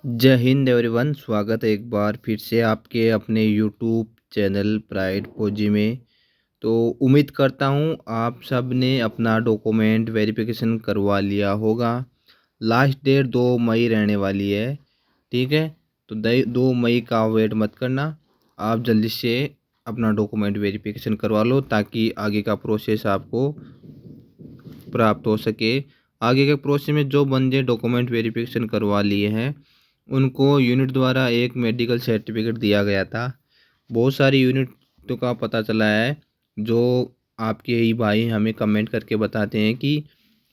जय हिंद एवरीवन। स्वागत है एक बार फिर से आपके अपने यूट्यूब चैनल प्राइड फौजी में। तो उम्मीद करता हूँ आप सब ने अपना डॉक्यूमेंट वेरिफिकेशन करवा लिया होगा। लास्ट डेट 2 मई रहने वाली है। ठीक है, तो 2 मई का वेट मत करना। आप जल्दी से अपना डॉक्यूमेंट वेरिफिकेशन करवा लो ताकि आगे का प्रोसेस आपको प्राप्त हो सके। आगे के प्रोसेस में जो बंदे डॉक्यूमेंट वेरिफिकेशन करवा लिए हैं उनको यूनिट द्वारा एक मेडिकल सर्टिफिकेट दिया गया था। बहुत सारी यूनिट का पता चला है जो आपके ही भाई हमें कमेंट करके बताते हैं कि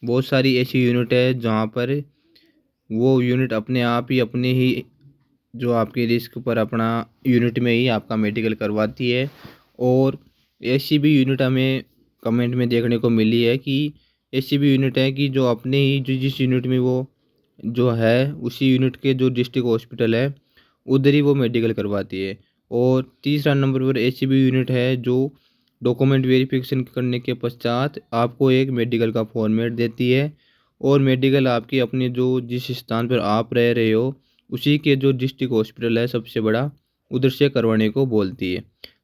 बहुत सारी ऐसी यूनिट है जहाँ पर वो यूनिट अपने आप ही अपने ही जो आपके रिस्क पर अपना यूनिट में ही आपका मेडिकल करवाती है। और ऐसी भी यूनिट हमें कमेंट में देखने को मिली है कि ऐसी भी यूनिट है कि जो अपने ही जो जिस यूनिट में वो जो है उसी यूनिट के जो डिस्ट्रिक्ट हॉस्पिटल है उधर ही वो मेडिकल करवाती है। और तीसरा नंबर पर ऐसी भी यूनिट है जो डॉक्यूमेंट वेरिफिकेशन करने के पश्चात आपको एक मेडिकल का फॉर्मेट देती है और मेडिकल आपकी अपने जो जिस स्थान पर आप रह रहे हो उसी के जो डिस्ट्रिक्ट हॉस्पिटल है सबसे बड़ा उधर से करवाने को बोलती है।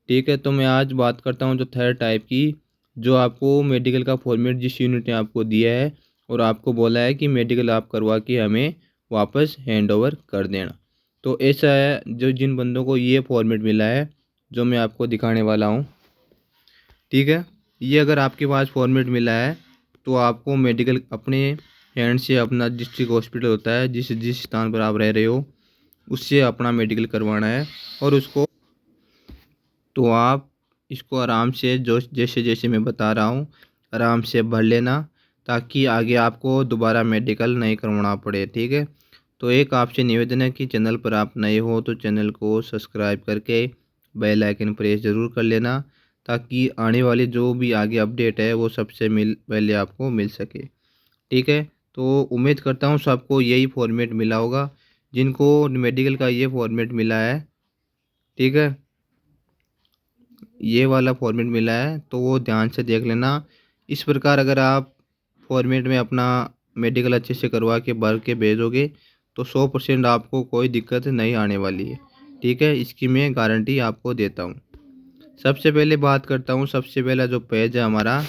ठीक है, तो मैं आज बात करता हूँ जो थर्ड टाइप की, जो आपको मेडिकल का फॉर्मेट जिस यूनिट ने आपको दिया है और आपको बोला है कि मेडिकल आप करवा के हमें वापस हैंड ओवर कर देना। तो ऐसा है जो जिन बंदों को ये फॉर्मेट मिला है जो मैं आपको दिखाने वाला हूँ। ठीक है, ये अगर आपके पास फॉर्मेट मिला है तो आपको मेडिकल अपने हैंड से अपना डिस्ट्रिक्ट हॉस्पिटल होता है जिस जिस स्थान पर आप रह रहे हो उससे अपना मेडिकल करवाना है। और उसको तो आप इसको आराम से जो जैसे जैसे मैं बता रहा हूँ आराम से भर लेना ताकि आगे आपको दोबारा मेडिकल नहीं करवाना पड़े। ठीक है, तो एक आपसे निवेदन है कि चैनल पर आप नए हो तो चैनल को सब्सक्राइब करके बेल आइकन प्रेस ज़रूर कर लेना ताकि आने वाली जो भी आगे अपडेट है वो सबसे पहले आपको मिल सके। ठीक है, तो उम्मीद करता हूँ सबको यही फॉर्मेट मिला होगा जिनको मेडिकल का ये फॉर्मेट मिला है। ठीक है, ये वाला फॉर्मेट मिला है तो वो ध्यान से देख लेना। इस प्रकार अगर आप फॉर्मेट में अपना मेडिकल अच्छे से करवा के भर के भेजोगे तो 100% आपको कोई दिक्कत नहीं आने वाली है। ठीक है, इसकी मैं गारंटी आपको देता हूँ। सबसे पहले बात करता हूँ, सबसे पहला जो पेज है हमारा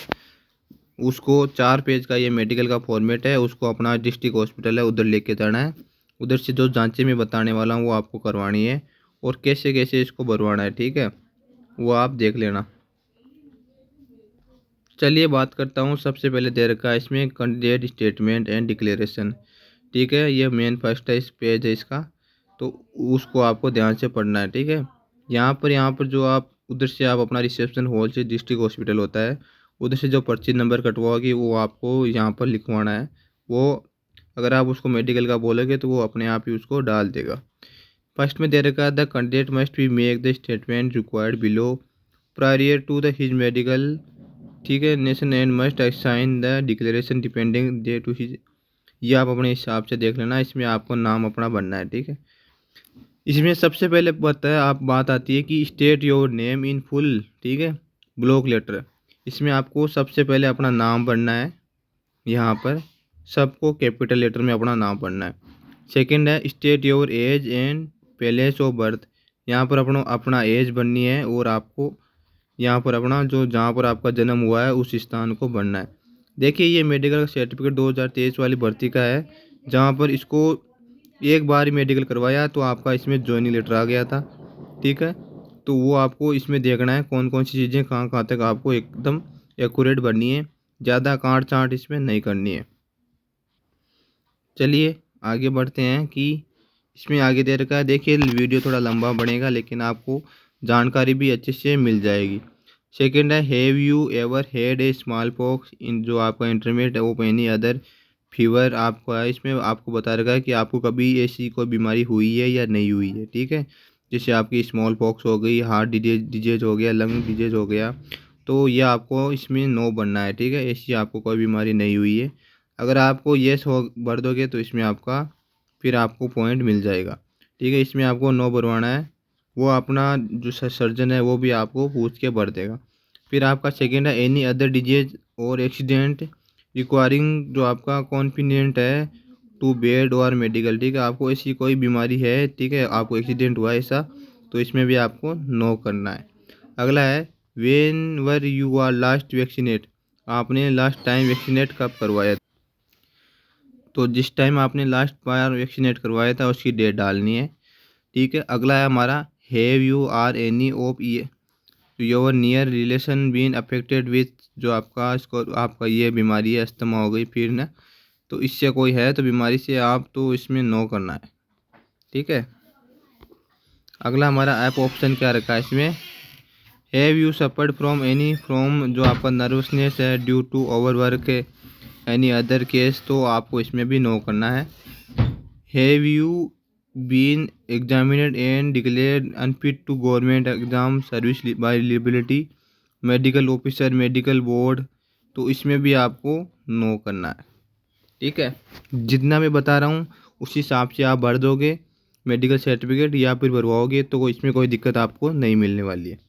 उसको 4 पेज का ये मेडिकल का फॉर्मेट है, उसको अपना डिस्ट्रिक्ट हॉस्पिटल है उधर लेके जाना है। उधर से जो जांचें मैं बताने वाला हूँ वो आपको करवानी है और कैसे कैसे इसको भरवाना है। ठीक है, वो आप देख लेना। चलिए बात करता हूँ, सबसे पहले दे रखा है इसमें कैंडिडेट स्टेटमेंट एंड डिक्लेरेशन। ठीक है, ये मेन फर्स्ट है इस पेज है इसका, तो उसको आपको ध्यान से पढ़ना है। ठीक है, यहाँ पर जो आप उधर से आप अपना रिसेप्शन हॉल से डिस्ट्रिक्ट हॉस्पिटल होता है उधर से जो पर्ची नंबर कटवाओगे वो आपको यहाँ पर लिखवाना है। वो अगर आप उसको मेडिकल का बोलोगे तो वो अपने आप ही उसको डाल देगा। फर्स्ट में दे रखा है the candidate must be make the statement required below prior to the his medical. ठीक है, nation and must sign the declaration depending day to his. ये आप अपने हिसाब से देख लेना, इसमें आपको नाम अपना भरना है। ठीक है, इसमें सबसे पहले बात आती है कि state your name in full. ठीक है, ब्लॉक लेटर, इसमें आपको सबसे पहले अपना नाम भरना है। यहाँ पर सबको कैपिटल लेटर में अपना नाम भरना है। सेकंड है state your age and place of birth, यहाँ पर अपना अपना एज भरनी है और आपको यहाँ पर अपना जो जहाँ पर आपका जन्म हुआ है उस स्थान को भरना है। देखिए ये मेडिकल सर्टिफिकेट 2023 वाली भर्ती का है जहाँ पर इसको एक बार ही मेडिकल करवाया तो आपका इसमें ज्वाइनिंग लेटर आ गया था। ठीक है, तो वो आपको इसमें देखना है कौन कौन सी चीज़ें कहाँ कहाँ तक आपको एकदम एक्यूरेट भरनी है, ज़्यादा काट छाँट इसमें नहीं करनी है। चलिए आगे बढ़ते हैं कि इसमें आगे दे रखा है। देखिए वीडियो थोड़ा लंबा बनेगा लेकिन आपको जानकारी भी अच्छे से मिल जाएगी। सेकंड है have you ever had a smallpox in, जो आपका intermediate of any other fever आपको है। इसमें आपको बता रखा है कि आपको कभी ऐसी कोई बीमारी हुई है या नहीं हुई है। ठीक है, जैसे आपकी स्मॉल पॉक्स हो गई, हार्ट डिजीज हो गया, लंग डिजीज हो गया, तो ये आपको इसमें नो बनना है। ठीक है, ऐसी आपको कोई बीमारी नहीं हुई है। अगर आपको येस हो भर दोगे तो इसमें आपका फिर आपको पॉइंट मिल जाएगा। ठीक है, इसमें आपको नो भरवाना है, वो अपना जो सर्जन है वो भी आपको पूछ के भर देगा। फिर आपका सेकेंड है एनी अदर डिजीज और एक्सीडेंट रिक्वायरिंग, जो आपका कॉन्फिडेंट है टू बेड और मेडिकल, ठीक है। आपको ऐसी कोई बीमारी है, ठीक है, आपको एक्सीडेंट हुआ है ऐसा, तो इसमें भी आपको नो करना है। अगला है whenever you are last vaccinate, आपने लास्ट टाइम वैक्सीनेट कब करवाया, तो जिस टाइम आपने लास्ट बार वैक्सीनेट करवाया था उसकी डेट डालनी है, ठीक है। अगला है हमारा have you are any of your near relation been affected with, जो आपका इसको आपका ये बीमारी है, अस्थमा हो गई फिर ना, तो इससे कोई है तो बीमारी से आप, तो इसमें नो करना है, ठीक है। अगला हमारा ऐप ऑप्शन क्या रखा है इसमें, have you suffered from any from, जो आपका नर्वसनेस है due to overwork any other case, तो आपको इसमें भी नो करना है। Have you been examined and declared unfit to government exam service by liability medical officer medical board, तो इसमें भी आपको नो करना है, ठीक है। जितना मैं बता रहा हूँ उस हिसाब से आप भर दोगे मेडिकल सर्टिफिकेट या फिर भरवाओगे, तो इसमें कोई दिक्कत आपको नहीं मिलने वाली है।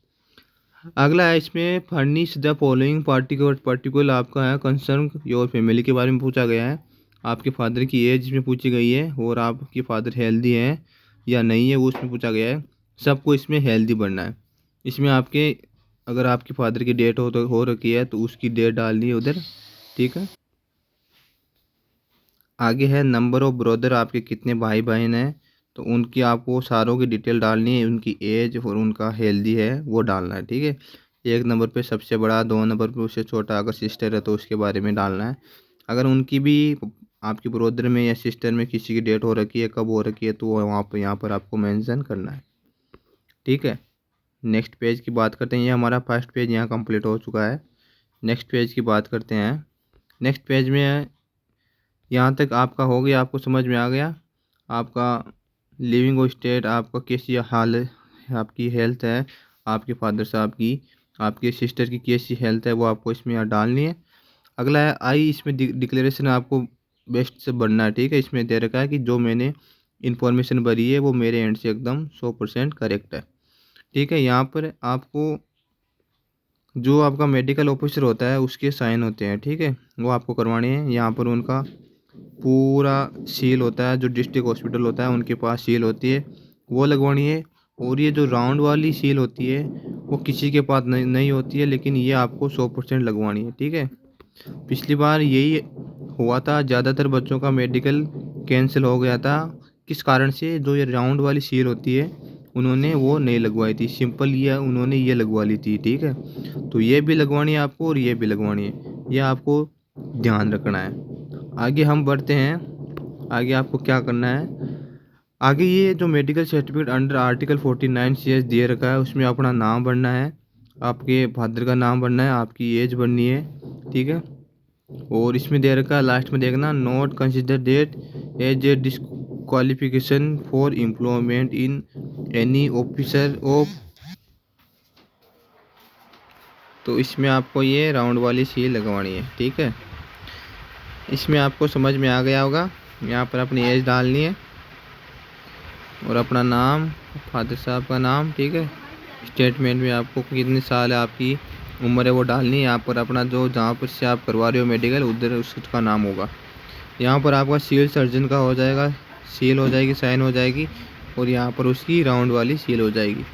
अगला है इसमें फर्निश द फॉलोइंग पार्टिकुलर आपका है कंसर्न योर फैमिली के बारे में पूछा गया है। आपके फादर की एज इसमें पूछी गई है और आपके फादर हेल्दी हैं या नहीं है वो उसमें पूछा गया है। सबको इसमें हेल्दी बनना है। इसमें आपके अगर आपके फादर की डेट हो रखी है तो उसकी डेट डालनी है उधर, ठीक है। आगे है नंबर ऑफ ब्रदर, आपके कितने भाई बहन हैं, तो उनकी आपको सारों की डिटेल डालनी है, उनकी एज और उनका हेल्दी है वो डालना है, ठीक है। एक नंबर पे सबसे बड़ा, दो नंबर पे उससे छोटा, अगर सिस्टर है तो उसके बारे में डालना है। अगर उनकी भी आपकी ब्रदर में या सिस्टर में किसी की डेट हो रखी है, कब हो रखी है, तो वहाँ पर यहाँ पर आपको मेंशन करना है, ठीक है। नेक्स्ट पेज की बात करते हैं, ये हमारा फर्स्ट पेज यहाँ कंप्लीट हो चुका है। नेक्स्ट पेज की बात करते हैं। नेक्स्ट पेज में यहाँ तक आपका हो गया, आपको समझ में आ गया आपका लिविंग स्टेट, आपका कैसी हाल है, आपकी हेल्थ है, आपके फादर साहब की, आपके सिस्टर की कैसी हेल्थ है, वो आपको इसमें यहाँ डालनी है। अगला है आई, इसमें डिक्लेरेशन आपको बेस्ट से बनना है, ठीक है। इसमें दे रखा है कि जो मैंने इन्फॉर्मेशन भरी है वो मेरे एंड से एकदम 100% करेक्ट है, ठीक है। यहाँ पर आपको जो आपका मेडिकल ऑफिसर होता है उसके साइन होते हैं, ठीक है, वो आपको करवाने हैं। यहाँ पर उनका पूरा सील होता है, जो डिस्ट्रिक्ट हॉस्पिटल होता है उनके पास सील होती है, वो लगवानी है। और ये जो राउंड वाली सील होती है वो किसी के पास नहीं होती है, लेकिन ये आपको 100% लगवानी है, ठीक है। पिछली बार यही हुआ था, ज़्यादातर बच्चों का मेडिकल कैंसिल हो गया था। किस कारण से, जो ये राउंड वाली सील होती है उन्होंने वो नहीं लगवाई थी, सिंपल ये उन्होंने ये लगवा ली थी, ठीक है। तो ये भी लगवानी है आपको और ये भी लगवानी है, ये आपको ध्यान रखना है। आगे हम बढ़ते हैं, आगे आपको क्या करना है। आगे ये जो medical certificate under article 49 CS दिए रखा है उसमें अपना नाम भरना है, आपके फादर का नाम भरना है, आपकी एज भरनी है, ठीक है। और इसमें दे रखा है लास्ट में देखना, not consider date as a disqualification for employment in any officer of, तो इसमें आपको ये राउंड वाली सील लगवानी है, ठीक है। इसमें आपको समझ में आ गया होगा। यहाँ पर अपनी एज डालनी है और अपना नाम, फादर साहब का नाम, ठीक है। स्टेटमेंट में आपको कितने साल है आपकी उम्र है वो डालनी है। यहाँ पर अपना जो जहाँ पर से आप करवा रहे हो मेडिकल उधर उसका नाम होगा। यहाँ पर आपका सील सर्जन का हो जाएगा, सील हो जाएगी, साइन हो जाएगी, और यहाँ पर उसकी राउंड वाली सील हो जाएगी,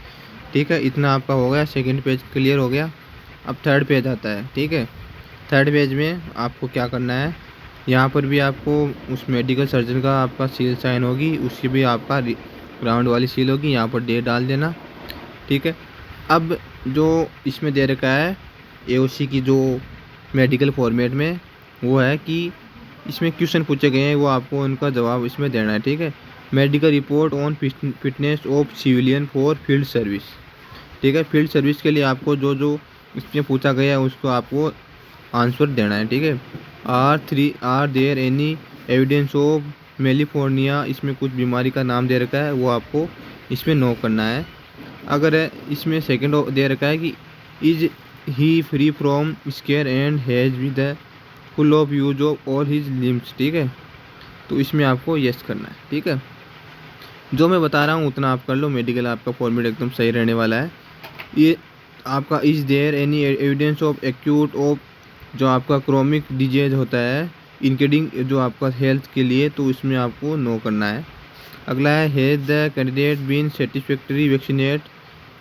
ठीक है। इतना आपका हो गया, सेकंड पेज क्लियर हो गया। अब थर्ड पेज आता है, ठीक है। थर्ड पेज में आपको क्या करना है, यहाँ पर भी आपको उस मेडिकल सर्जन का आपका सील साइन होगी, उसकी भी आपका राउंड वाली सील होगी, यहाँ पर डेट डाल देना, ठीक है। अब जो इसमें दे रखा है AOC की जो मेडिकल फॉर्मेट में, वो है कि इसमें क्वेश्चन पूछे गए हैं, वो आपको उनका जवाब इसमें देना है, ठीक है। Medical report on fitness of civilian for field service, ठीक है। फील्ड सर्विस के लिए आपको जो जो इसमें पूछा गया है उसको आपको आंसर देना है, ठीक है। Are there any evidence of मेलिफोर्निया, इसमें कुछ बीमारी का नाम दे रखा है, वो आपको इसमें नो करना है। अगर इसमें सेकंड दे रखा है कि is he free from square and has with the full of use of all his limbs, ठीक है, तो इसमें आपको यस करना है, ठीक है। जो मैं बता रहा हूँ उतना आप कर लो, मेडिकल आपका फॉर्मेट एकदम सही रहने वाला है। ये आपका is there any evidence of acute of, जो आपका क्रोनिक डिजीज होता है इंक्लूडिंग जो आपका हेल्थ के लिए, तो इसमें आपको नो करना है। अगला है the candidate been satisfactory vaccinate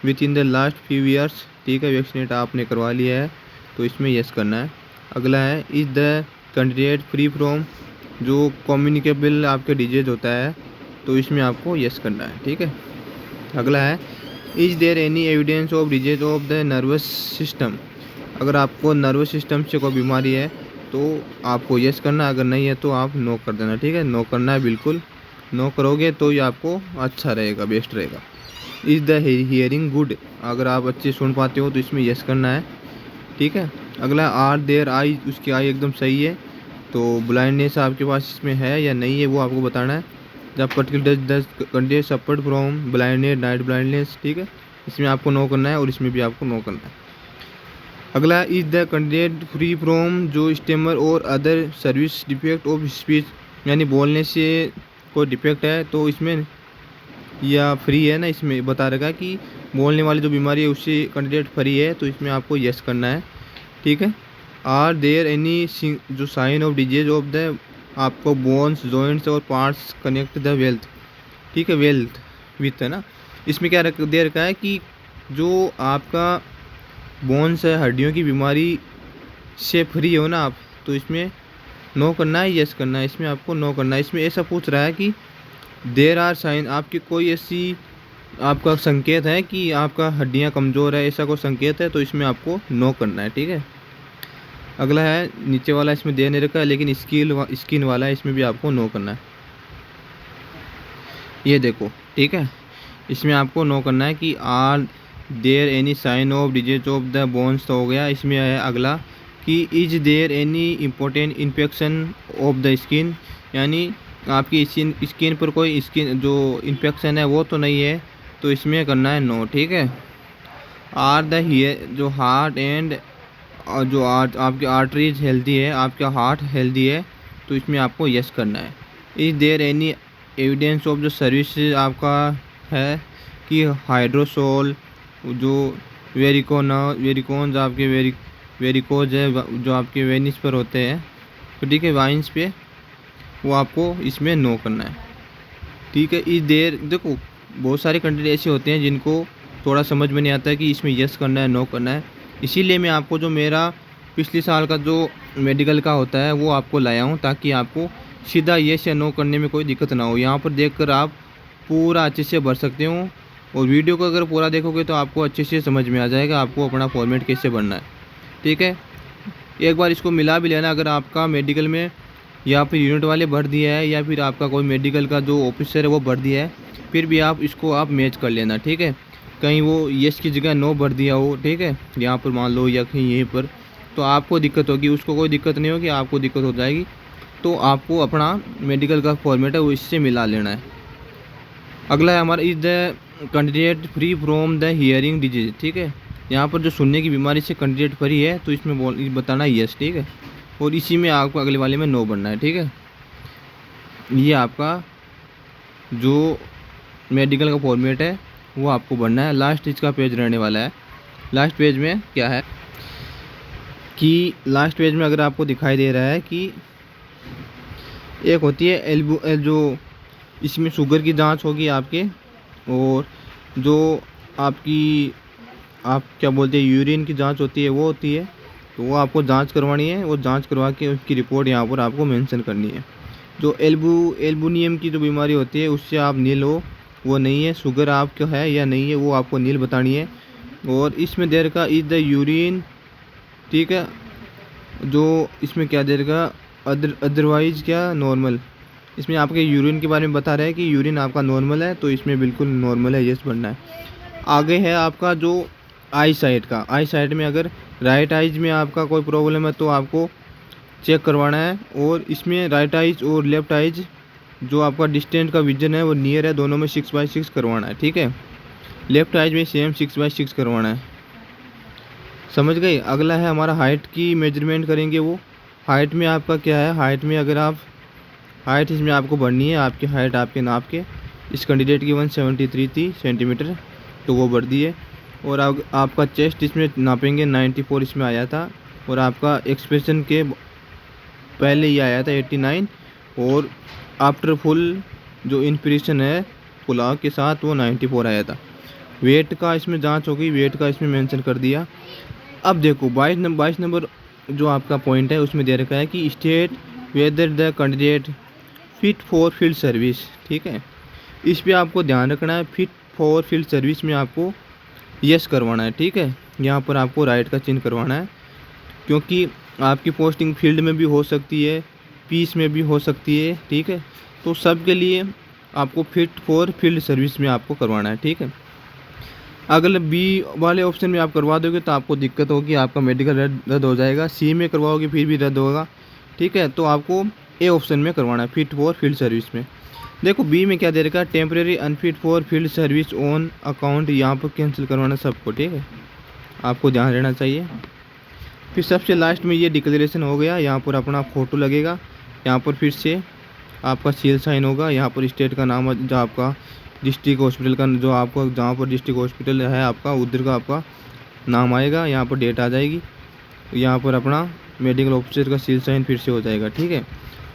with in the last few years. ठीक है, वैक्सीनेट आपने करवा लिया है तो इसमें यस करना है। अगला है is the candidate free from जो कम्युनिकेबल आपका डिजीज होता है, तो इसमें आपको यस करना है। ठीक है। अगला है is there any evidence of disease of the nervous system. अगर आपको नर्वस सिस्टम से कोई बीमारी है तो आपको यस करना, अगर नहीं है तो आप नो कर देना। ठीक है, नो करना है बिल्कुल। नो करोगे तो ये आपको अच्छा रहेगा, बेस्ट रहेगा। Is the hearing good. अगर आप अच्छे सुन पाते हो तो इसमें यस करना है। ठीक है। अगला आर देयर आई, उसकी आई एकदम सही है, तो ब्लाइंडनेस आपके पास इसमें है या नहीं है वो आपको बताना है। जब particular does candidate suffered from blindness night blindness. ठीक है, इसमें आपको नो करना है और इसमें भी आपको नो करना है। अगला is the candidate free from जो स्टेमर और other service defect of speech, यानी बोलने से कोई डिफेक्ट है तो इसमें या फ्री है ना, इसमें बता रखा है कि बोलने वाली जो बीमारी है उससे कैंडिडेट फ्री है, तो इसमें आपको यस करना है। ठीक है। आर देयर एनी जो sign of disease of the आपको बोन्स जॉइंट्स और पार्ट्स कनेक्ट द वेल्थ। ठीक है, वेल्थ विथ है ना, इसमें क्या दे रखा है कि जो आपका बोन्स है, हड्डियों की बीमारी से फ्री हो ना आप, तो इसमें नो करना है, यस करना है। इसमें आपको नो करना है। इसमें ऐसा पूछ रहा है कि देर आर साइन, आपकी कोई ऐसी आपका संकेत है कि आपका हड्डियां कमज़ोर है, ऐसा कोई संकेत है, तो इसमें आपको नो करना है। ठीक है। अगला है नीचे वाला, इसमें दे नहीं रखा है लेकिन स्किन वाला है, इसमें भी आपको नो करना है। ये देखो, ठीक है, इसमें आपको नो करना है कि are there any sign of disease of the bones, तो हो गया। इसमें है अगला कि is there any important infection of the skin, यानी आपकी स्किन पर कोई स्किन जो इन्फेक्शन है वो तो नहीं है, तो इसमें करना है नो। ठीक है। आर द हियर जो हार्ट एंड जो आपकी आर्टरीज हेल्दी है, आपका हार्ट हेल्दी है, तो इसमें आपको यस करना है। Is there any evidence of जो सर्विस आपका है कि हाइड्रोसोल जो वेरिकोन्स आपके वेरिकोज है जो आपके वेनिस पर होते हैं, तो ठीक है, वाइन्स पे, वो आपको इसमें नो करना है। ठीक है। इस देर देखो बहुत सारे कंटेंट ऐसे होते हैं जिनको थोड़ा समझ में नहीं आता है कि इसमें यस करना है नो करना है, इसीलिए मैं आपको जो मेरा पिछले साल का जो मेडिकल का होता है वो आपको लाया हूँ, ताकि आपको सीधा यस या नो करने में कोई दिक्कत ना हो। यहाँ पर देखकर आप पूरा अच्छे से भर सकते हो, और वीडियो को अगर पूरा देखोगे तो आपको अच्छे से समझ में आ जाएगा आपको अपना फॉर्मेट कैसे भरना है। ठीक है, एक बार इसको मिला भी लेना, अगर आपका मेडिकल में या फिर यूनिट वाले भर दिया है या फिर आपका कोई मेडिकल का जो ऑफिसर है वो भर दिया है, फिर भी आप इसको आप मैच कर लेना। ठीक है, कहीं वो यस की जगह नो भर दिया हो, ठीक है, यहाँ पर मान लो या कहीं यहीं पर, तो आपको दिक्कत होगी, उसको कोई दिक्कत नहीं होगी, आपको दिक्कत हो जाएगी। तो आपको अपना मेडिकल का फॉर्मेट है वो इससे मिला लेना है। अगला है हमारा is the candidate free from the hearing disease. ठीक है, यहाँ पर जो सुनने की बीमारी से कैंडिडेट फ्री है, तो इसमें बताना यस। ठीक है, और इसी में आपको अगले वाले में नो बनना है। ठीक है, ये आपका जो मेडिकल का फॉर्मेट है वो आपको भरना है। लास्ट इसका पेज रहने वाला है। लास्ट पेज में क्या है कि लास्ट पेज में अगर आपको दिखाई दे रहा है कि एक होती है एल्बू जो इसमें शुगर की जांच होगी आपके, और जो आपकी आप क्या बोलते हैं यूरिन की जांच होती है वो होती है, तो वो आपको जांच करवानी है। वो जांच करवा के उसकी रिपोर्ट यहाँ पर आपको मेंशन करनी है। जो एल्बुनियम की जो बीमारी होती है उससे आप नील हो वो नहीं है, शुगर आपका है या नहीं है वो आपको नील बतानी है। और इसमें देर का इज द यूरिन, ठीक है, जो इसमें क्या देर का अदरवाइज क्या नॉर्मल, इसमें आपके यूरिन के बारे में बता रहा है कि यूरिन आपका नॉर्मल है, तो इसमें बिल्कुल नॉर्मल है, यस बनना है। आगे है आपका जो आई साइड का, आई साइड में अगर राइट आइज में आपका कोई प्रॉब्लम है तो आपको चेक करवाना है, और इसमें राइट आइज और लेफ्ट आइज जो आपका डिस्टेंट का विजन है वो नियर है, दोनों में 6/6 करवाना है। ठीक है, लेफ्ट आइज में सेम 6/6 करवाना है। समझ गए। अगला है हमारा हाइट की मेजरमेंट करेंगे। वो हाइट में आपका क्या है, हाइट में अगर आप हाइट इसमें आपको बढ़नी है, आपकी हाइट आपके नाप के, इस कैंडिडेट की 173 थी सेंटीमीटर, तो वो बढ़ दी है। और आपका चेस्ट इसमें नापेंगे 94 इसमें आया था, और आपका एक्सप्रेशन के पहले ये आया था 89 और आफ्टर फुल जो इन्फ्लेशन है पुलाव के साथ वो 94 आया था। वेट का इसमें जांच हो गई, वेट का इसमें मेंशन कर दिया। अब देखो 22 नंबर जो आपका पॉइंट है उसमें दे रखा है कि state whether the candidate fit for field service. ठीक है, इस पे आपको ध्यान रखना है। फिट फॉर फील्ड सर्विस में आपको यस करवाना है। ठीक है, यहाँ पर आपको राइट का चिन्ह करवाना है, क्योंकि आपकी पोस्टिंग फील्ड में भी हो सकती है, पीस में भी हो सकती है। ठीक है, तो सब के लिए आपको फिट फॉर फील्ड सर्विस में आपको करवाना है। ठीक है, अगर बी वाले ऑप्शन में आप करवा दोगे तो आपको दिक्कत होगी, आपका मेडिकल रद्द हो जाएगा। सी में करवाओगे फिर भी रद्द होगा। ठीक है, तो आपको ए ऑप्शन में करवाना है, फिट फॉर फील्ड सर्विस में। देखो बी में क्या दे रखा है, temporary unfit for field service on account, यहाँ पर कैंसिल करवाना सबको। ठीक है, आपको ध्यान रहना चाहिए। फिर सबसे लास्ट में ये डिक्लेरेशन हो गया, यहाँ पर अपना फ़ोटो लगेगा, यहाँ पर फिर से आपका सील साइन होगा, यहाँ पर स्टेट का नाम जो आपका डिस्ट्रिक्ट हॉस्पिटल का जो आपका जहाँ पर डिस्ट्रिक्ट हॉस्पिटल है आपका उधर का आपका नाम आएगा, यहाँ पर डेट आ जाएगी, यहाँ पर अपना मेडिकल ऑफिसर का सील साइन फिर से हो जाएगा। ठीक है,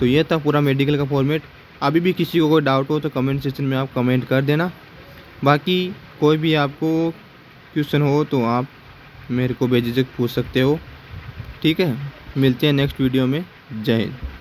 तो ये था पूरा मेडिकल का फॉर्मेट। अभी भी किसी को कोई डाउट हो तो कमेंट सेक्शन में आप कमेंट कर देना। बाकी कोई भी आपको क्वेश्चन हो तो आप मेरे को बेझिझक पूछ सकते हो। ठीक है, मिलते हैं नेक्स्ट वीडियो में। जय हिंद।